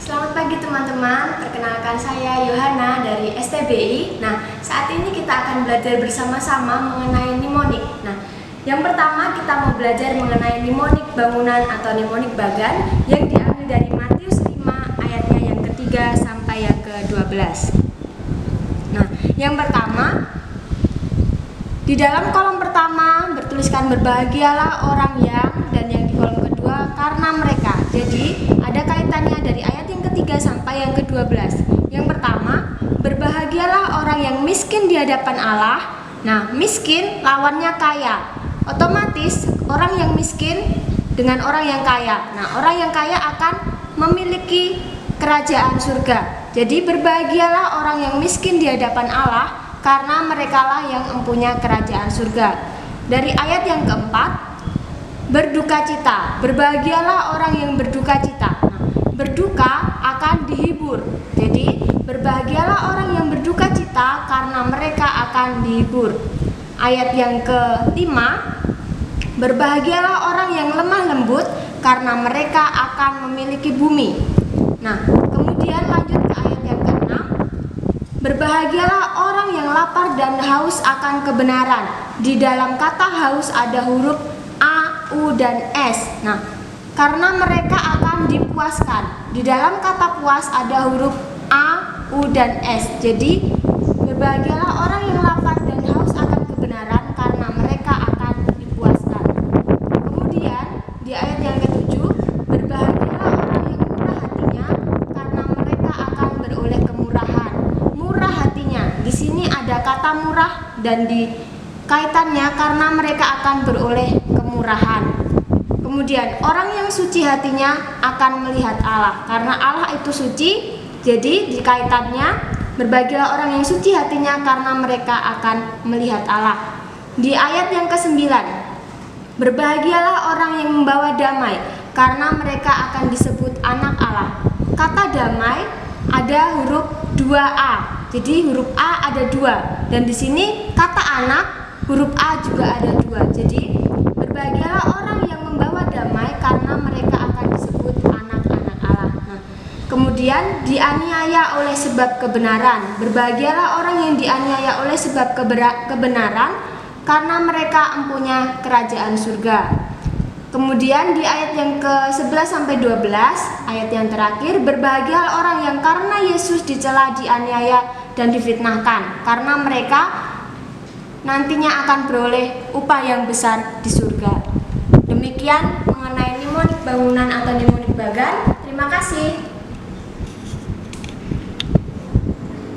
Selamat pagi teman-teman, perkenalkan saya Yohana dari STBI. Nah, saat ini kita akan belajar bersama-sama mengenai mnemonik. Nah, yang pertama kita mau belajar mengenai mnemonik bangunan atau mnemonik bagan yang diambil dari Matius 5 ayatnya yang ketiga sampai yang ke-12. Nah, yang pertama, di dalam kolom pertama bertuliskan berbahagialah orang yang, dan yang di kolom kedua karena mereka. Jadi ada kaitannya dari ayat yang ketiga sampai yang ke-12. Yang pertama, berbahagialah orang yang miskin di hadapan Allah. Nah, miskin lawannya kaya. Otomatis orang yang miskin dengan orang yang kaya. Nah, orang yang kaya akan memiliki kerajaan surga. Jadi berbahagialah orang yang miskin di hadapan Allah, karena merekalah yang mempunyai kerajaan surga. Dari ayat yang keempat, berduka cita. Berbahagialah orang yang berduka cita. Nah, berduka akan dihibur. Jadi berbahagialah orang yang berduka cita karena mereka akan dihibur. Ayat yang kelima, berbahagialah orang yang lemah lembut karena mereka akan memiliki bumi. Nah, kemudian lanjut ke ayat yang keenam, berbahagialah orang yang lapar dan haus akan kebenaran. Di dalam kata haus ada huruf A, U, dan S. Nah, karena mereka akan dipuaskan. Di dalam kata puas ada huruf A, U, dan S. Jadi, berbahagialah orang yang lapar dan haus akan kebenaran karena mereka akan dipuaskan. Kemudian, di ayat yang ketujuh, berbahagialah orang yang murah hatinya karena mereka akan beroleh kemurahan. Murah hatinya. Di sini ada kata murah dan di kaitannya karena mereka akan beroleh kemurahan. Kemudian orang yang suci hatinya akan melihat Allah. Karena Allah itu suci, jadi dikaitannya berbahagialah orang yang suci hatinya karena mereka akan melihat Allah. Di ayat yang ke-9, berbahagialah orang yang membawa damai karena mereka akan disebut anak Allah. Kata damai ada huruf 2A. Jadi huruf A ada 2, dan di sini kata anak huruf A juga ada 2. Jadi berbahagialah orang yang membawa damai karena mereka akan disebut anak-anak Allah. Nah, kemudian dianiaya oleh sebab kebenaran. Berbahagialah orang yang dianiaya oleh sebab kebenaran karena mereka mempunyai kerajaan surga. Kemudian di ayat yang ke-11 sampai 12, ayat yang terakhir, berbahagialah orang yang karena Yesus dicela, dianiaya, dan difitnahkan, karena mereka nantinya akan beroleh upah yang besar di surga. Demikian mengenai mnemonik bangunan atau mnemonik bagan. Terima kasih.